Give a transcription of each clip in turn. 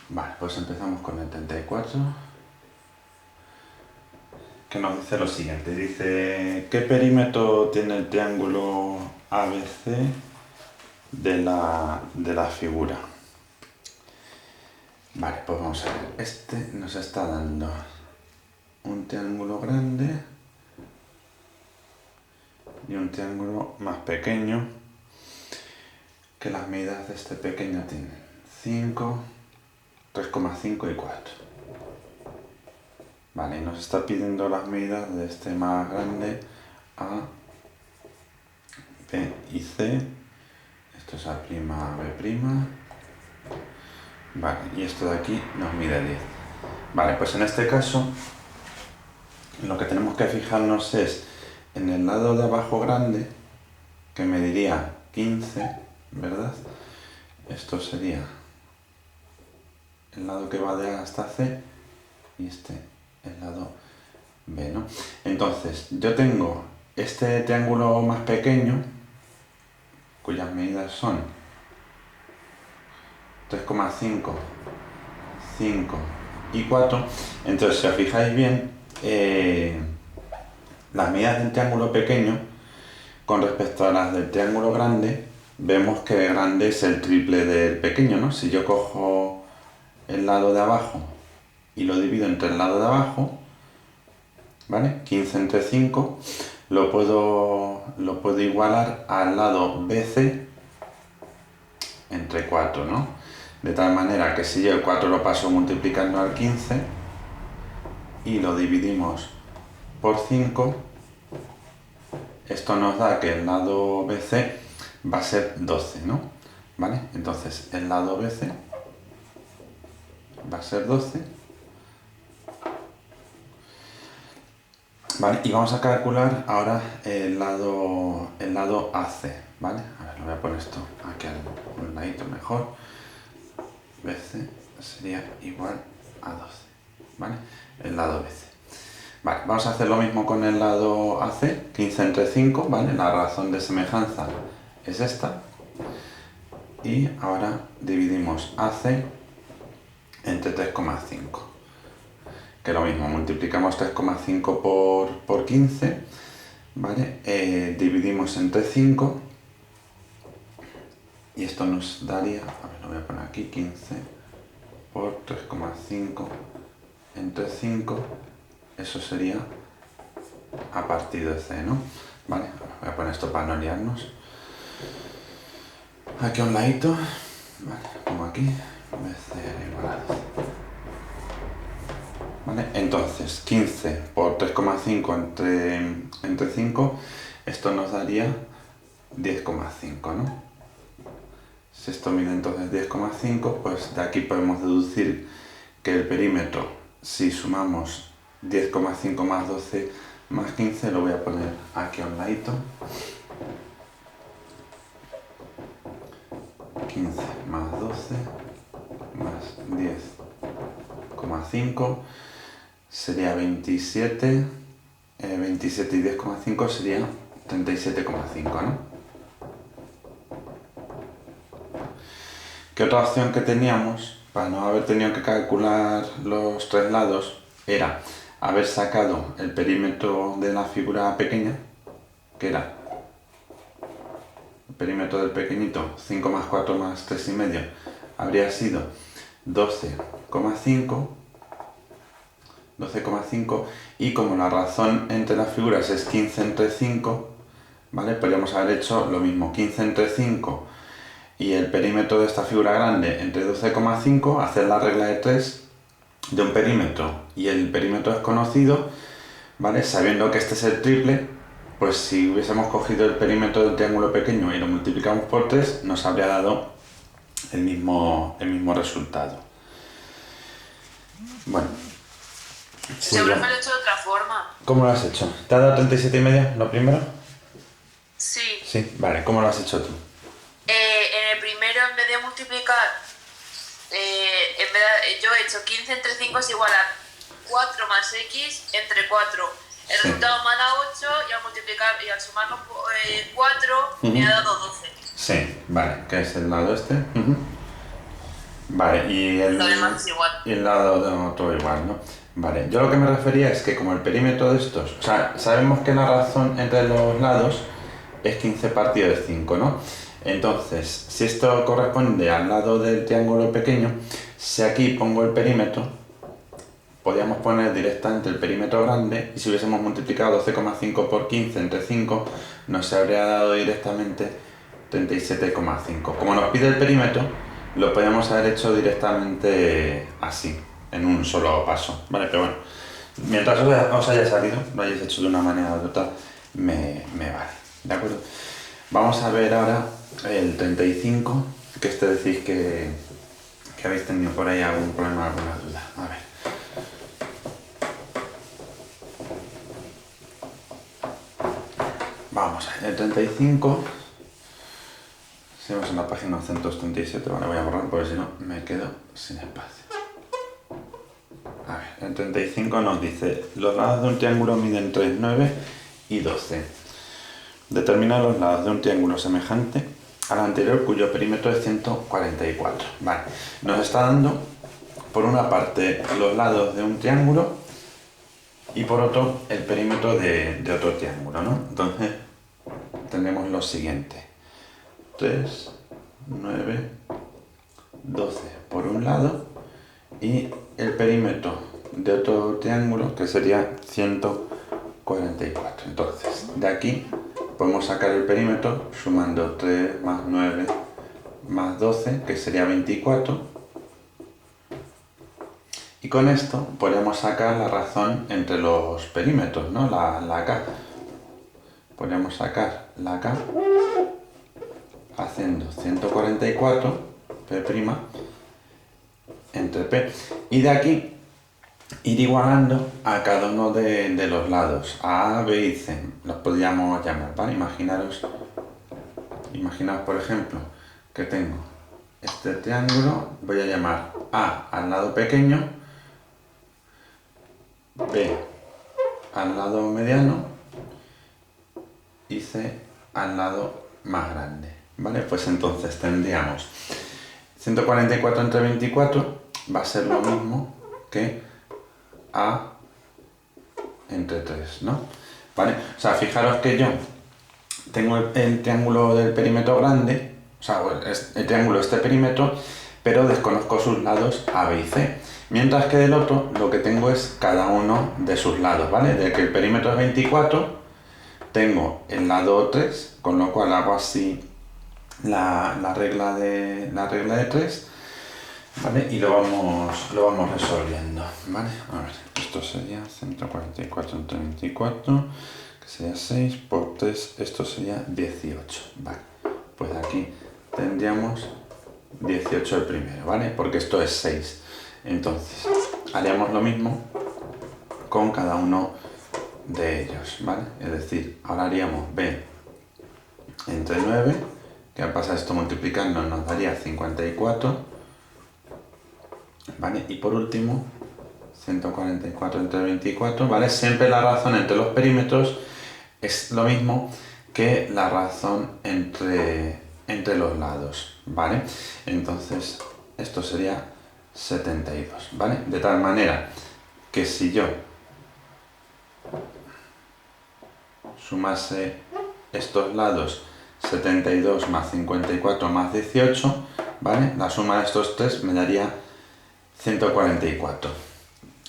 Vale, pues empezamos con el 34, que nos dice lo siguiente. Dice, ¿qué perímetro tiene el triángulo ABC de la figura? Vale, pues vamos a ver. Este nos está dando un triángulo grande y un triángulo más pequeño, que las medidas de este pequeño tienen 5, 3,5 y 4. Vale, y nos está pidiendo las medidas de este más grande, A, B y C. Esto es A', B'. Vale, y esto de aquí nos mide 10. Vale, pues en este caso lo que tenemos que fijarnos es en el lado de abajo grande, que mediría 15, ¿verdad? Esto sería el lado que va de A hasta C y este el lado B, ¿no? Entonces, yo tengo este triángulo más pequeño, cuyas medidas son 3,5, 5 y 4. Entonces, si os fijáis bien, las medidas del triángulo pequeño con respecto a las del triángulo grande, vemos que el grande es el triple del pequeño, ¿no? Si yo cojo el lado de abajo y lo divido entre el lado de abajo, ¿vale? 15 entre 5, lo puedo igualar al lado BC entre 4, ¿no? De tal manera que si yo el 4 lo paso multiplicando al 15 y lo dividimos por 5, esto nos da que el lado BC va a ser 12, ¿no? ¿Vale? Entonces el lado BC va a ser 12. Vale, y vamos a calcular ahora el lado AC, ¿vale? A ver, lo voy a poner esto aquí a un ladito mejor. BC sería igual a 12, ¿vale? El lado BC. Vale, vamos a hacer lo mismo con el lado AC, 15 entre 5, ¿vale? La razón de semejanza es esta. Y ahora dividimos AC entre 3,5. Que lo mismo, multiplicamos 3,5 por 15, ¿vale? Dividimos entre 5 y esto nos daría, a ver, lo voy a poner aquí, 15 por 3,5 entre 5, eso sería a partir de C, ¿no? Vale, voy a poner esto para no liarnos. Aquí a un ladito, vale, como aquí, BC igual a 12. ¿Vale? Entonces, 15 por 3,5 entre 5, esto nos daría 10,5, ¿no? Si esto mide entonces 10,5, pues de aquí podemos deducir que el perímetro, si sumamos 10,5 más 12 más 15, lo voy a poner aquí a un ladito. 15 más 12 más 10,5 sería 27, 27 y 10,5 sería 37,5, ¿no? ¿Qué otra opción que teníamos, para no haber tenido que calcular los tres lados, era haber sacado el perímetro de la figura pequeña, que era el perímetro del pequeñito, 5 más 4 más 3,5, habría sido 12,5, y como la razón entre las figuras es 15 entre 5, ¿vale? Podríamos haber hecho lo mismo, 15 entre 5 y el perímetro de esta figura grande entre 12,5, hacer la regla de 3 de un perímetro y el perímetro desconocido, ¿vale? Sabiendo que este es el triple, pues si hubiésemos cogido el perímetro del triángulo pequeño y lo multiplicamos por 3, nos habría dado el mismo resultado. Bueno. Seguro que lo he hecho de otra forma. ¿Cómo lo has hecho? ¿Te ha dado 37,5 lo primero? Sí. Sí, vale. ¿Cómo lo has hecho tú? En el primero, en vez de multiplicar, yo he hecho 15 entre 5 es igual a 4 más x entre 4. El resultado me ha dado 8 y al multiplicar y al sumarlo 4 me ha dado 12. Sí, vale. ¿Qué es el lado este? Vale, Lo demás es igual. y el lado de otro igual, ¿no? Vale, yo lo que me refería es que como el perímetro de estos, o sea, sabemos que la razón entre los lados es 15 partido de 5, ¿no? Entonces, si esto corresponde al lado del triángulo pequeño, si aquí pongo el perímetro, podríamos poner directamente el perímetro grande y si hubiésemos multiplicado 12,5 por 15 entre 5, nos habría dado directamente 37,5. Como nos pide el perímetro, lo podríamos haber hecho directamente así, en un solo paso, ¿vale? Pero bueno, mientras os haya salido, lo hayáis hecho de una manera o de otra, me vale, ¿de acuerdo? Vamos a ver ahora el 35, que decís que habéis tenido por ahí algún problema, alguna duda. A ver. Vamos a ver, el 35. Seguimos en la página 237, vale, voy a borrar porque si no me quedo sin espacio. A ver, el 35 nos dice, los lados de un triángulo miden 3, 9 y 12. Determina los lados de un triángulo semejante al anterior cuyo perímetro es 144. Vale, nos está dando por una parte los lados de un triángulo y por otro el perímetro de otro triángulo, ¿no? Entonces tenemos lo siguiente. 3, 9, 12 por un lado y el perímetro de otro triángulo que sería 144. Entonces, de aquí podemos sacar el perímetro sumando 3 más 9 más 12, que sería 24. Y con esto podemos sacar la razón entre los perímetros, ¿no? La K. Podemos sacar la K haciendo 144 P' entre P. Y de aquí ir igualando a cada uno de los lados, A, B y C. Los podríamos llamar, ¿vale? Imaginaos, por ejemplo, que tengo este triángulo, voy a llamar A al lado pequeño, B al lado mediano y C al lado más grande, ¿vale? Pues entonces tendríamos 144 entre 24 va a ser lo mismo que A entre 3, ¿no? ¿Vale? O sea, fijaros que yo tengo el triángulo del perímetro grande, o sea, el triángulo este perímetro, pero desconozco sus lados A, B y C. Mientras que del otro lo que tengo es cada uno de sus lados, ¿vale? De que el perímetro es 24, tengo el lado 3, con lo cual hago así la regla de 3, ¿vale? Y lo vamos resolviendo, ¿vale? A ver, esto sería 144 entre 24, que sería 6 por 3, esto sería 18, ¿vale? Pues aquí tendríamos 18 el primero, ¿vale? Porque esto es 6. Entonces, haríamos lo mismo con cada uno de ellos, ¿vale? Es decir, ahora haríamos B entre 9, que al pasar esto multiplicando nos daría 54, ¿vale? Y por último, 144 entre 24, ¿vale? Siempre la razón entre los perímetros es lo mismo que la razón entre los lados, ¿vale? Entonces, esto sería 72, ¿vale? De tal manera que si yo sumase estos lados 72 más 54 más 18, ¿vale? La suma de estos tres me daría 144,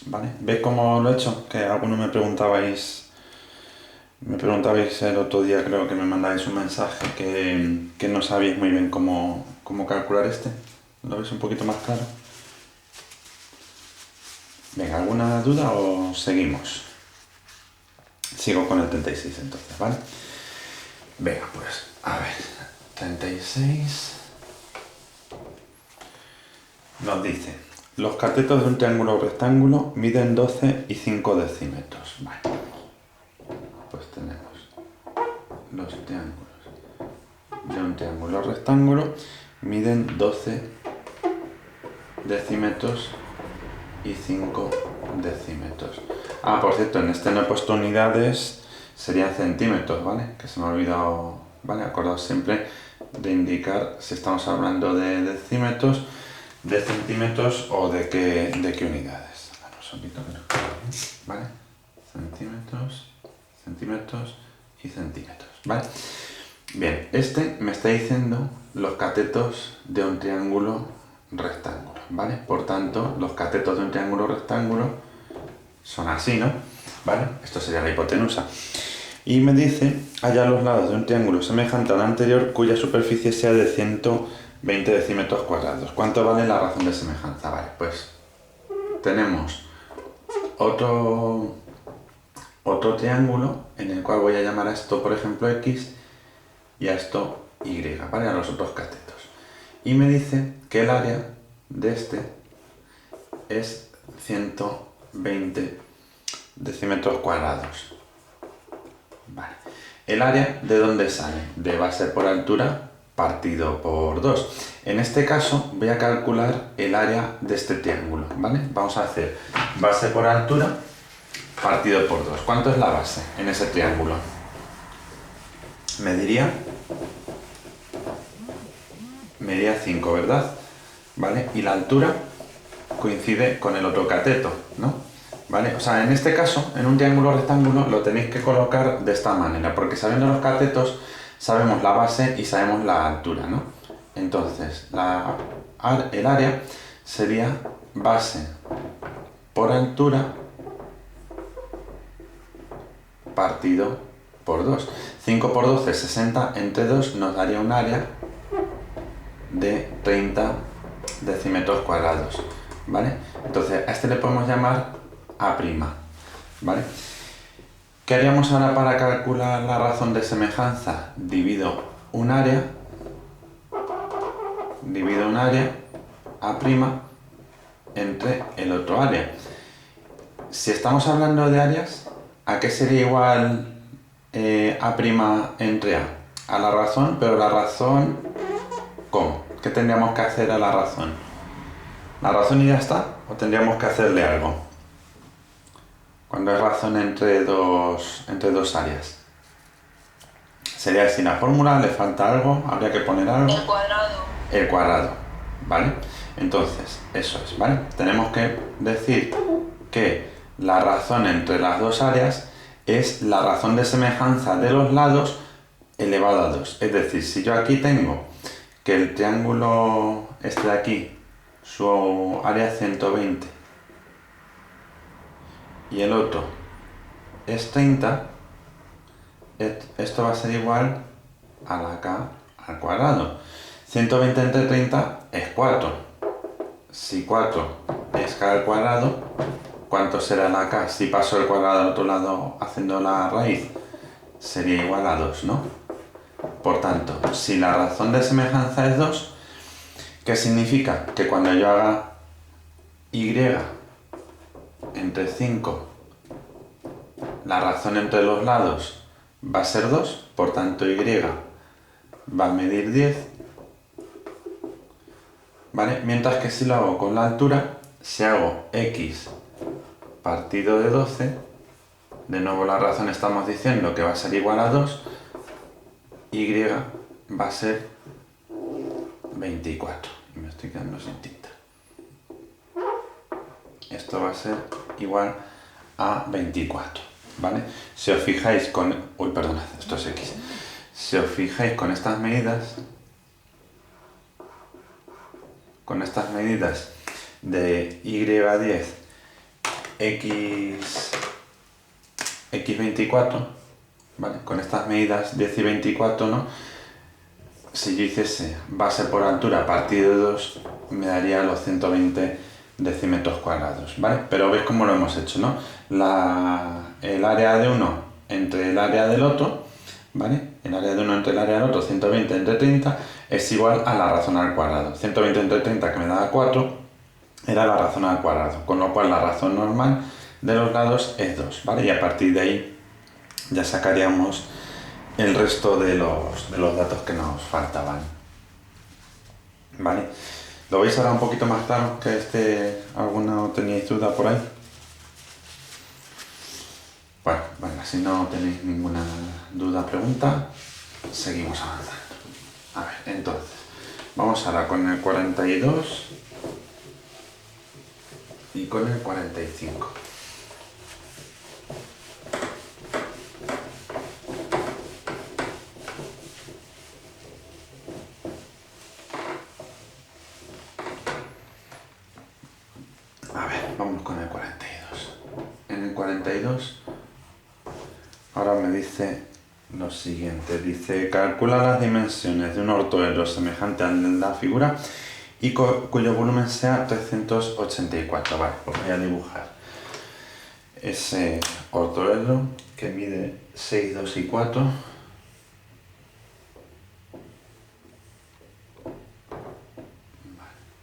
¿vale? ¿Veis cómo lo he hecho? Que algunos me preguntabais el otro día, creo que me mandabais un mensaje que no sabíais muy bien cómo calcular este. ¿Lo veis un poquito más claro? Venga, ¿alguna duda o seguimos? Sigo con el 36 entonces, ¿vale? Venga, pues, a ver, 36 nos dice, los catetos de un triángulo o rectángulo miden 12 y 5 decímetros, vale. Pues tenemos los triángulos de un triángulo o rectángulo miden 12 decímetros y 5 decímetros. Ah, por cierto, en este no he puesto unidades, serían centímetros, ¿vale? Que se me ha olvidado, ¿vale? Acordaos siempre de indicar, si estamos hablando de decímetros, de centímetros o de qué unidades. Un segundito que no quede bien, ¿vale? Centímetros, centímetros y centímetros, ¿vale? Bien, este me está diciendo los catetos de un triángulo rectángulo, ¿vale? Por tanto, los catetos de un triángulo rectángulo son así, ¿no? ¿Vale? Esto sería la hipotenusa. Y me dice, halla los lados de un triángulo semejante al anterior cuya superficie sea de 120 decímetros cuadrados. ¿Cuánto vale la razón de semejanza? Vale, pues tenemos otro triángulo en el cual voy a llamar a esto, por ejemplo, X y a esto Y, ¿vale? A los otros catetos. Y me dice que el área de este es 120 decímetros cuadrados. Vale. ¿El área de dónde sale? De base por altura partido por 2. En este caso voy a calcular el área de este triángulo, ¿vale? Vamos a hacer base por altura partido por 2. ¿Cuánto es la base en ese triángulo? Mediría 5, ¿verdad? ¿Vale? Y la altura coincide con el otro cateto, ¿no? ¿Vale? O sea, en este caso, en un triángulo rectángulo lo tenéis que colocar de esta manera, porque sabiendo los catetos sabemos la base y sabemos la altura, ¿no? Entonces, el área sería base por altura partido por 2. 5 por 12, 60, entre 2 nos daría un área de 30 decímetros cuadrados, ¿vale? Entonces, a este le podemos llamar A', ¿vale? ¿Qué haríamos ahora para calcular la razón de semejanza? Divido un área, A', entre el otro área. Si estamos hablando de áreas, ¿a qué sería igual A' entre A? A la razón, pero la razón, ¿cómo? ¿Qué tendríamos que hacer a la razón? ¿La razón y ya está? ¿O tendríamos que hacerle algo? Cuando es razón entre dos áreas. Sería así la fórmula, le falta algo, habría que poner algo. El cuadrado. El cuadrado, ¿vale? Entonces, eso es, ¿vale? Tenemos que decir que la razón entre las dos áreas es la razón de semejanza de los lados elevado a 2. Es decir, si yo aquí tengo que el triángulo este de aquí, su área es 120 y el otro es 30, esto va a ser igual a la k al cuadrado. 120 entre 30 es 4. Si 4 es k al cuadrado, ¿cuánto será la k? Si paso el cuadrado al otro lado haciendo la raíz, sería igual a 2, ¿no? Por tanto, si la razón de semejanza es 2, ¿qué significa? Que cuando yo haga y entre 5, la razón entre los lados va a ser 2, por tanto y va a medir 10, ¿vale? Mientras que si lo hago con la altura, si hago x partido de 12, de nuevo la razón estamos diciendo que va a ser igual a 2, y va a ser 24, y me estoy quedando sin tinta. Esto va a ser igual a 24, ¿vale? Si os fijáis con... Uy, perdonad, esto es x. Si os fijáis con estas medidas, de y10, x24, ¿vale? Con estas medidas 10 y 24, ¿no? Si yo hiciese base por altura partido de 2, me daría los 120 decímetros cuadrados, ¿vale? Pero veis cómo lo hemos hecho, ¿no? El área de uno entre el área del otro, ¿vale? El área de uno entre el área del otro, 120 entre 30, es igual a la razón al cuadrado. 120 entre 30, que me daba 4, era la razón al cuadrado, con lo cual la razón normal de los lados es 2, ¿vale? Y a partir de ahí ya sacaríamos el resto de los datos que nos faltaban, ¿vale? ¿Lo veis ahora un poquito más claro que alguno teníais duda por ahí? Bueno, si no tenéis ninguna duda, pregunta, seguimos avanzando. A ver, entonces, vamos ahora con el 42. y con el 45. A ver, vamos con el 42. En el 42 ahora me dice lo siguiente. Dice, calcula las dimensiones de un ortoedro semejante al de la figura y cuyo volumen sea 384. Vale, pues voy a dibujar ese ortoedro que mide 6, 2 y 4. Vale,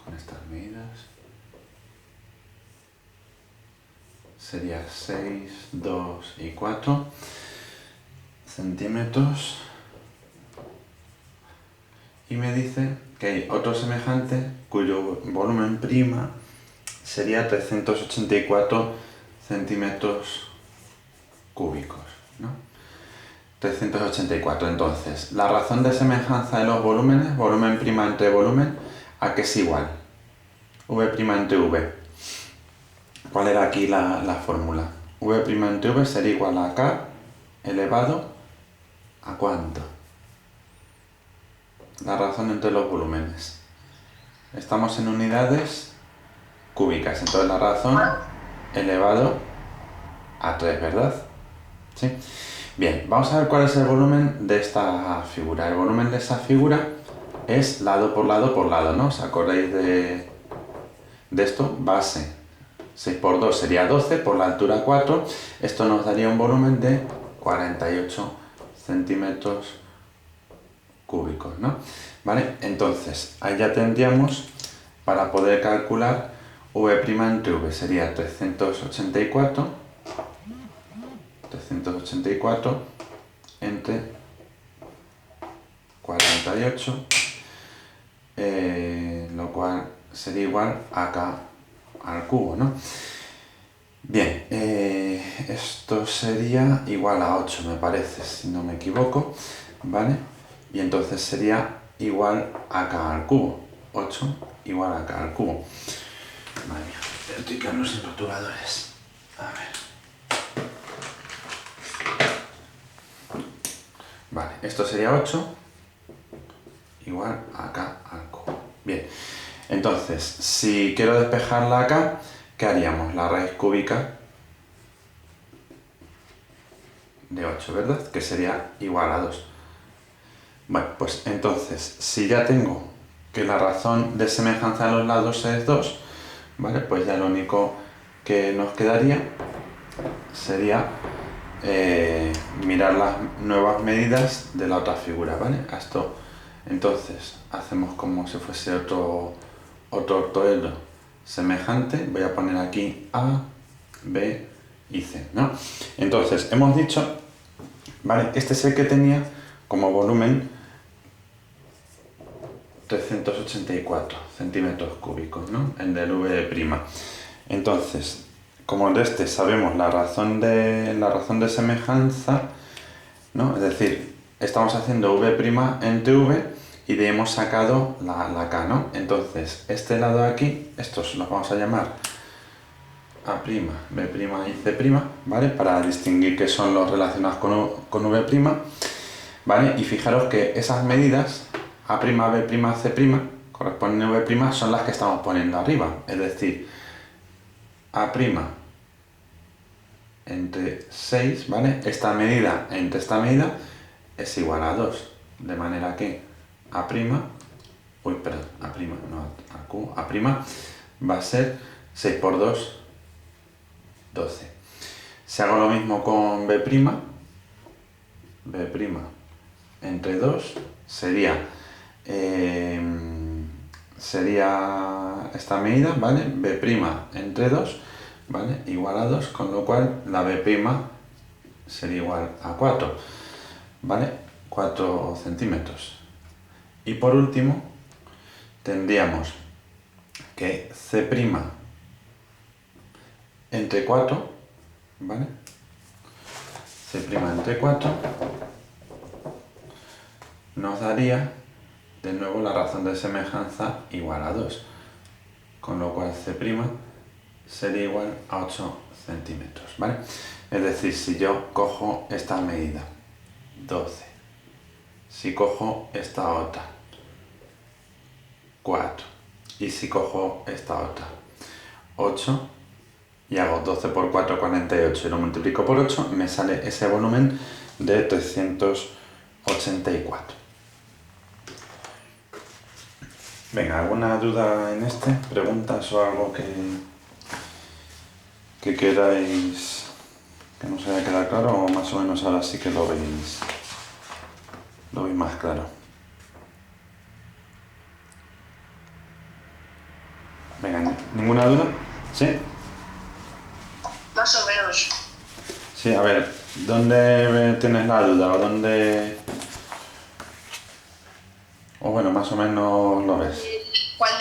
con estas medidas sería 6, 2 y 4 centímetros. Y me dice que hay otro semejante cuyo volumen prima sería 384 centímetros cúbicos, ¿no? 384. Entonces, la razón de semejanza de los volúmenes, volumen prima entre volumen, ¿a qué es igual? V prima entre V. ¿Cuál era aquí la fórmula? V prima entre V sería igual a K elevado a ¿cuánto? La razón entre los volúmenes. Estamos en unidades cúbicas, entonces la razón elevado a 3, ¿verdad? ¿Sí? Bien, vamos a ver cuál es el volumen de esta figura. El volumen de esa figura es lado por lado por lado, ¿no? ¿Os acordáis de esto? Base 6 por 2 sería 12, por la altura 4. Esto nos daría un volumen de 48 centímetros cúbicos, ¿no? ¿Vale? Entonces, ahí ya tendríamos, para poder calcular, V' entre V sería 384 entre 48, lo cual sería igual a K al cubo, ¿no? Bien, esto sería igual a 8, me parece, si no me equivoco, ¿vale? Y entonces sería igual a K al cubo. 8 igual a K al cubo. Madre mía, estoy quedando sin rotuladores. A ver. Vale, esto sería 8 igual a K al cubo. Bien, entonces, si quiero despejarla acá, ¿qué haríamos? La raíz cúbica de 8, ¿verdad? Que sería igual a 2. Bueno, pues entonces, si ya tengo que la razón de semejanza de los lados es 2, ¿vale? Pues ya lo único que nos quedaría sería mirar las nuevas medidas de la otra figura, ¿vale? A esto, entonces, hacemos como si fuese otro ortoedro semejante. Voy a poner aquí A, B y C, ¿no? Entonces, hemos dicho, ¿vale? Este es el que tenía como volumen 384 centímetros cúbicos, ¿no? El del V'. Entonces, como de este sabemos la razón de semejanza, ¿no? Es decir, estamos haciendo V' entre V y de ahí hemos sacado la K, ¿no? Entonces, este lado de aquí, estos los vamos a llamar A', B' y C', ¿vale? Para distinguir que son los relacionados con V', ¿vale? Y fijaros que esas medidas, A', B', C', corresponden a V', son las que estamos poniendo arriba. Es decir, A' entre 6, ¿vale? Esta medida entre esta medida es igual a 2. De manera que A', va a ser 6 por 2, 12. Si hago lo mismo con B', entre 2 sería esta medida, ¿vale? B' entre 2, ¿vale? Igual a 2, con lo cual la B' sería igual a 4, ¿vale? 4 centímetros. Y por último, tendríamos que C' entre 4, ¿vale? C' entre 4 nos daría de nuevo la razón de semejanza igual a 2, con lo cual C' sería igual a 8 centímetros, ¿vale? Es decir, si yo cojo esta medida, 12, si cojo esta otra, 4, y si cojo esta otra, 8, y hago 12 por 4, 48, y lo multiplico por 8, me sale ese volumen de 384. Venga, ¿alguna duda en este? ¿Preguntas o algo que queráis que no se haya quedado claro, o más o menos ahora sí que lo veis más claro? Venga, ¿ninguna duda? ¿Sí? Más o menos. Sí, a ver, ¿dónde tienes la duda? ¿O dónde...? O bueno, más o menos lo ves. Cuando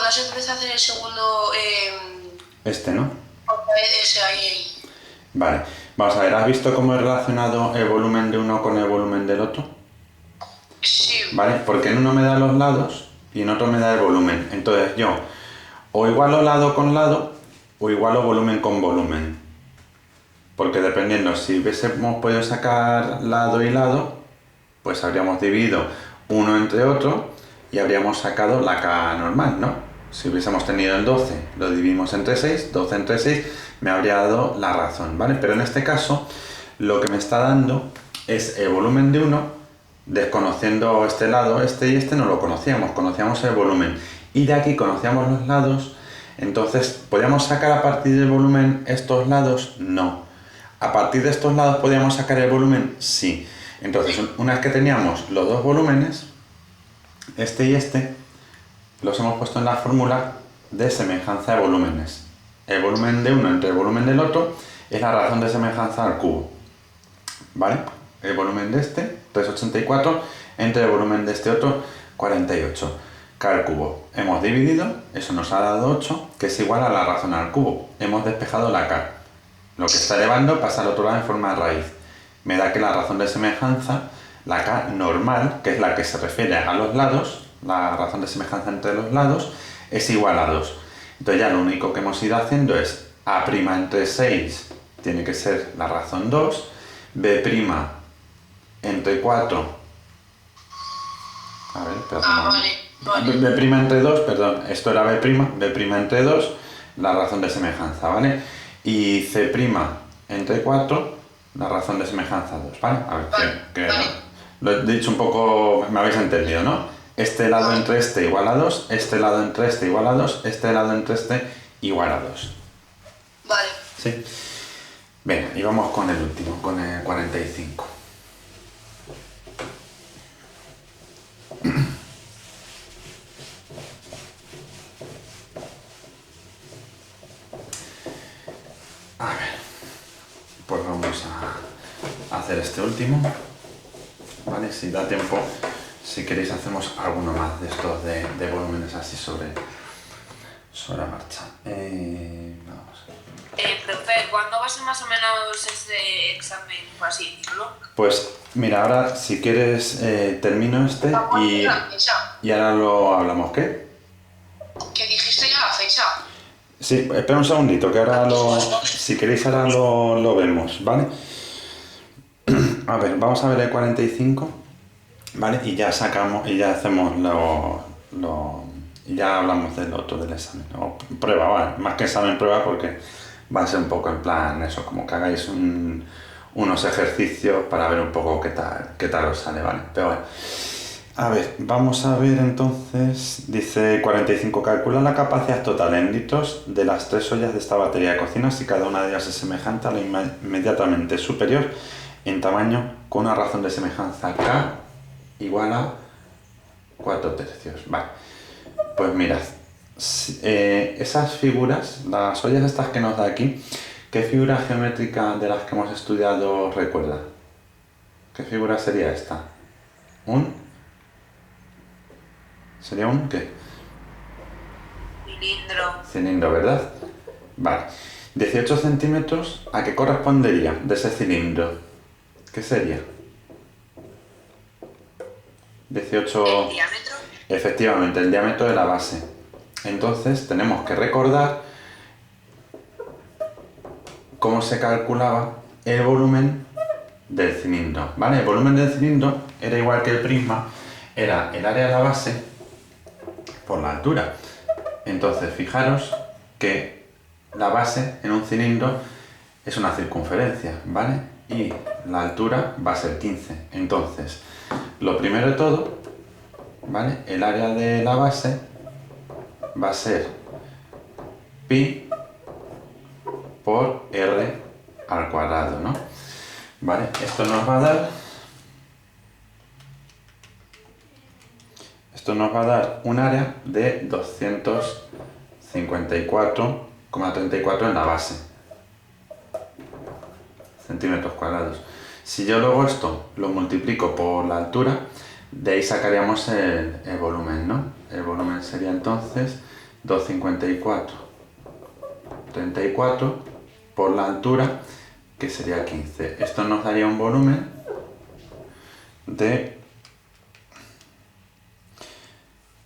se empieza a hacer el segundo... Este, ¿no? ese ahí. Vale, vamos a ver, ¿has visto cómo he relacionado el volumen de uno con el volumen del otro? Sí. ¿Vale? Porque en uno me da los lados y en otro me da el volumen. Entonces yo o igualo lado con lado o igualo volumen con volumen. Porque dependiendo, si hubiésemos podido sacar lado y lado, pues habríamos dividido uno entre otro y habríamos sacado la K normal, ¿no? Si hubiésemos tenido el 12, lo dividimos entre 6, 12 entre 6, me habría dado la razón, ¿vale? Pero en este caso, lo que me está dando es el volumen de uno, desconociendo este lado, este y este no lo conocíamos el volumen. Y de aquí conocíamos los lados, entonces, ¿podíamos sacar a partir del volumen estos lados? No. ¿A partir de estos lados podíamos sacar el volumen? Sí. Entonces, una vez que teníamos los dos volúmenes, este y este, los hemos puesto en la fórmula de semejanza de volúmenes. El volumen de uno entre el volumen del otro es la razón de semejanza al cubo. ¿Vale? El volumen de este, 384, entre el volumen de este otro, 48. K al cubo. Hemos dividido, eso nos ha dado 8, que es igual a la razón al cubo. Hemos despejado la K. Lo que está elevando pasa al otro lado en forma de raíz. Me da que la razón de semejanza, la K normal, que es la que se refiere a los lados, la razón de semejanza entre los lados, es igual a 2. Entonces ya lo único que hemos ido haciendo es A' entre 6 tiene que ser la razón 2, B' entre 4, a ver, espera un momento. Vale. B' entre 2, perdón, esto era B' entre 2, la razón de semejanza, ¿vale? Y C' entre 4, la razón de semejanza 2, ¿vale? A ver, Vale. lo he dicho un poco, me habéis entendido, ¿no? Este lado entre este igual a 2, este lado entre este igual a 2, este lado entre este igual a 2. Vale. ¿Sí? Venga, y vamos con el último, con el 45. A ver, pues vamos a hacer este último, ¿vale? Si da tiempo, si queréis hacemos alguno más de estos de volúmenes así sobre la marcha. Vamos. Profe, ¿cuándo va a ser más o menos este examen, por así decirlo? Pues mira, ahora si quieres termino este y ahora lo hablamos, ¿qué? Que dijiste ya la fecha. Sí, espera un segundito, que ahora si queréis ahora lo vemos, ¿vale? A ver, vamos a ver el 45, ¿vale? Y ya sacamos, y ya hacemos y ya hablamos del otro, del examen, o prueba, ¿vale? Más que examen, prueba, porque va a ser un poco en plan eso, como que hagáis unos ejercicios para ver un poco qué tal os sale, ¿vale? Pero bueno. A ver, vamos a ver entonces, dice 45, calcula la capacidad total en litros de las 3 ollas de esta batería de cocina si cada una de ellas es semejante a la inmediatamente superior en tamaño con una razón de semejanza K igual a 4/3. Vale, pues mirad, esas figuras, las ollas estas que nos da aquí, ¿qué figura geométrica de las que hemos estudiado recuerda? ¿Qué figura sería esta? ¿Sería un qué? Cilindro, ¿verdad? Vale. 18 centímetros, ¿a qué correspondería de ese cilindro? ¿Qué sería? 18... ¿El diámetro? Efectivamente, el diámetro de la base. Entonces tenemos que recordar cómo se calculaba el volumen del cilindro, ¿vale? El volumen del cilindro era igual que el prisma, era el área de la base por la altura. Entonces, fijaros que la base en un cilindro es una circunferencia, ¿vale? Y la altura va a ser 15. Entonces, lo primero de todo, ¿vale? El área de la base va a ser pi por r al cuadrado, ¿no? ¿Vale? Esto nos va a dar un área de 254,34 en la base, centímetros cuadrados. Si yo luego esto lo multiplico por la altura, de ahí sacaríamos el volumen, ¿no? El volumen sería entonces 254,34 por la altura, que sería 15. Esto nos daría un volumen de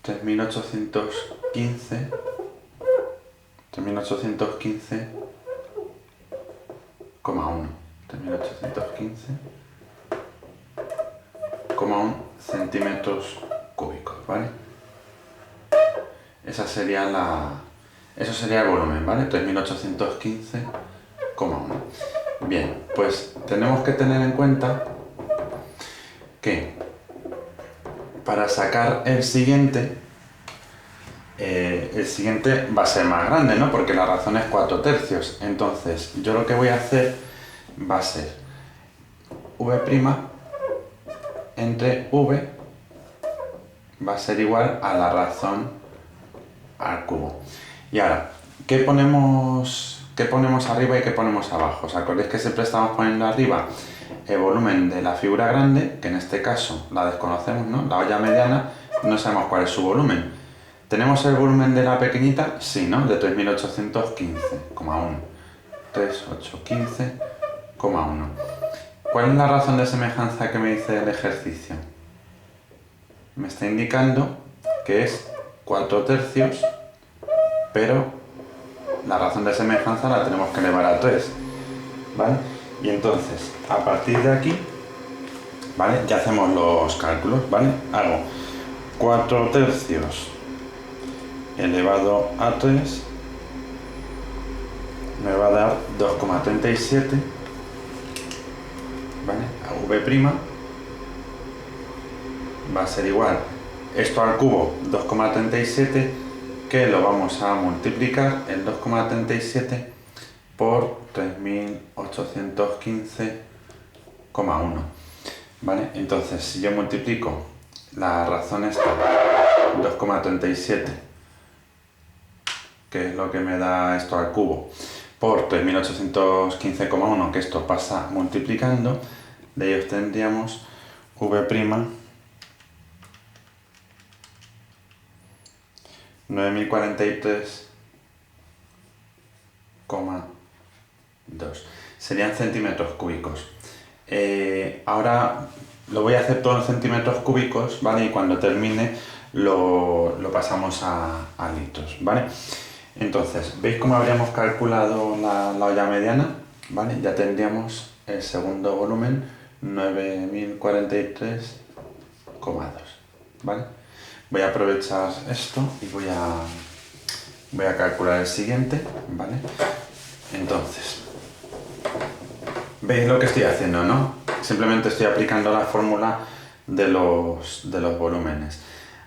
3.815,1 centímetros cúbicos, ¿vale? Eso sería el volumen, ¿vale? 3.815,1. Bien, pues tenemos que tener en cuenta que para sacar el siguiente va a ser más grande, ¿no? Porque la razón es 4/3. Entonces, yo lo que voy a hacer va a ser v' entre v va a ser igual a la razón al cubo. Y ahora, ¿qué ponemos arriba y qué ponemos abajo? ¿Os acordáis que siempre estamos poniendo arriba el volumen de la figura grande, que en este caso la desconocemos, ¿no? La olla mediana, no sabemos cuál es su volumen. ¿Tenemos el volumen de la pequeñita? Sí, ¿no? De 3.815,1. 3.815,1. ¿Cuál es la razón de semejanza que me dice el ejercicio? Me está indicando que es 4/3, pero la razón de semejanza la tenemos que elevar a 3, ¿vale? Y entonces, a partir de aquí, ¿vale? Ya hacemos los cálculos, ¿vale? Hago 4/3 elevado a 3 me va a dar 2,37, ¿vale? A v' va a ser igual esto al cubo 2,37, que lo vamos a multiplicar el 2,37 por 3.815,1, ¿vale? Entonces, si yo multiplico la razón esta 2,37, que es lo que me da esto al cubo, por 3.815,1, que esto pasa multiplicando, de ahí obtendríamos v' 9.043,2. Serían centímetros cúbicos. Ahora lo voy a hacer todo en centímetros cúbicos, ¿vale? Y cuando termine lo pasamos a litros, ¿vale? Entonces, ¿veis cómo habríamos calculado la olla mediana? ¿Vale? Ya tendríamos el segundo volumen, 9.043,2, ¿vale? Voy a aprovechar esto y voy a calcular el siguiente, ¿vale? Entonces, ¿veis lo que estoy haciendo, no? Simplemente estoy aplicando la fórmula de los volúmenes.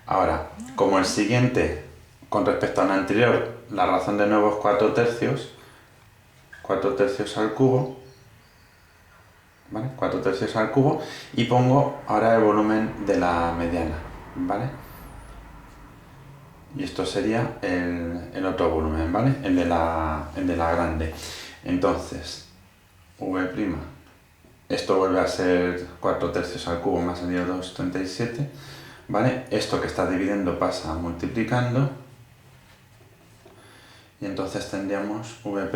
Ahora, como el siguiente, con respecto al anterior, la razón de nuevo es 4/3, 4/3 al cubo, ¿vale? 4/3 al cubo, y pongo ahora el volumen de la mediana, ¿vale? Y esto sería el otro volumen, ¿vale? El de la grande. Entonces, v', esto vuelve a ser 4/3 al cubo, más sería 2,37, ¿vale? Esto que está dividiendo pasa multiplicando, y entonces tendríamos v',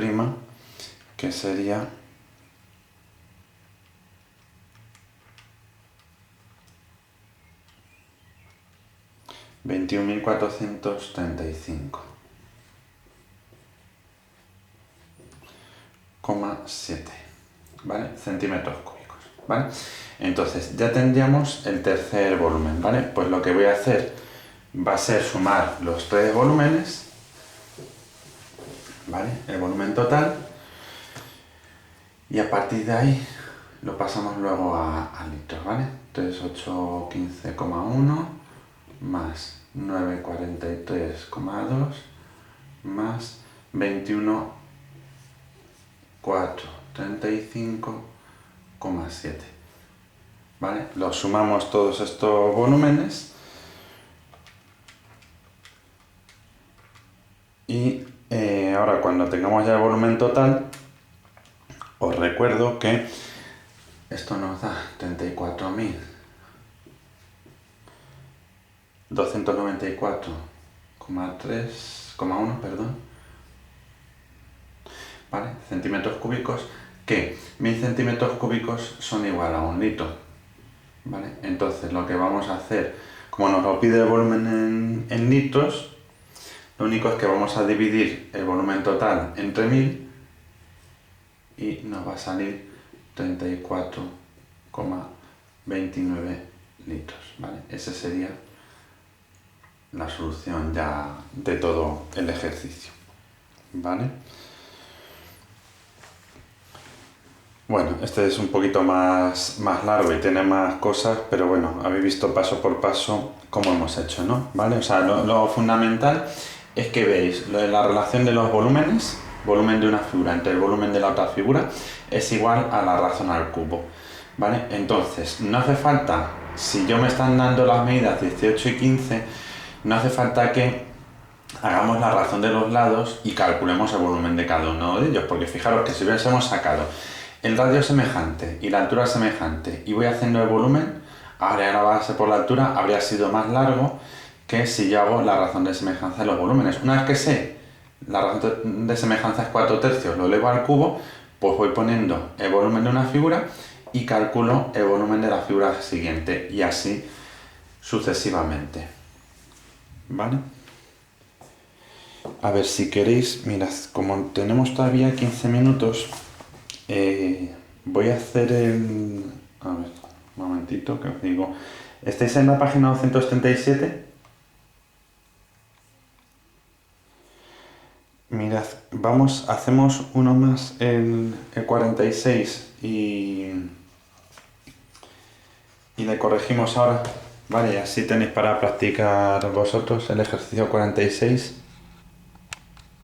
que sería 21.435,1. 2,7, ¿vale? Centímetros cúbicos, ¿vale? Entonces ya tendríamos el tercer volumen, ¿vale? Pues lo que voy a hacer va a ser sumar los tres volúmenes, ¿vale? El volumen total, y a partir de ahí lo pasamos luego a litros, ¿vale? Entonces 815,1 más 943,2 más 21,435,7, ¿vale? Los sumamos todos estos volúmenes y ahora cuando tengamos ya el volumen total, os recuerdo que esto nos da 34.294,1, perdón, ¿vale? Centímetros cúbicos, que 1000 centímetros cúbicos son igual a 1 litro, ¿vale? Entonces lo que vamos a hacer, como nos lo pide el volumen en litros, lo único es que vamos a dividir el volumen total entre 1000 y nos va a salir 34,29 litros, ¿vale? Esa sería la solución ya de todo el ejercicio, ¿vale? Bueno, este es un poquito más largo y tiene más cosas, pero bueno, habéis visto paso por paso cómo hemos hecho, ¿no? ¿Vale? O sea, lo fundamental es que veis lo de la relación de los volúmenes, volumen de una figura entre el volumen de la otra figura, es igual a la razón al cubo, ¿vale? Entonces, no hace falta, si yo me están dando las medidas 18 y 15, no hace falta que hagamos la razón de los lados y calculemos el volumen de cada uno de ellos, porque fijaros que si hubiésemos sacado el radio semejante y la altura semejante y voy haciendo el volumen, ahora la base por la altura habría sido más largo que si yo hago la razón de semejanza de los volúmenes. Una vez que sé la razón de semejanza es 4/3, lo elevo al cubo, pues voy poniendo el volumen de una figura y calculo el volumen de la figura siguiente y así sucesivamente, ¿vale? A ver, si queréis, mirad, como tenemos todavía 15 minutos, voy a hacer el... A ver, un momentito que os digo. ¿Estáis en la página 237? Mirad, hacemos uno más, el 46 y le corregimos ahora, ¿vale? Así tenéis para practicar vosotros el ejercicio 46.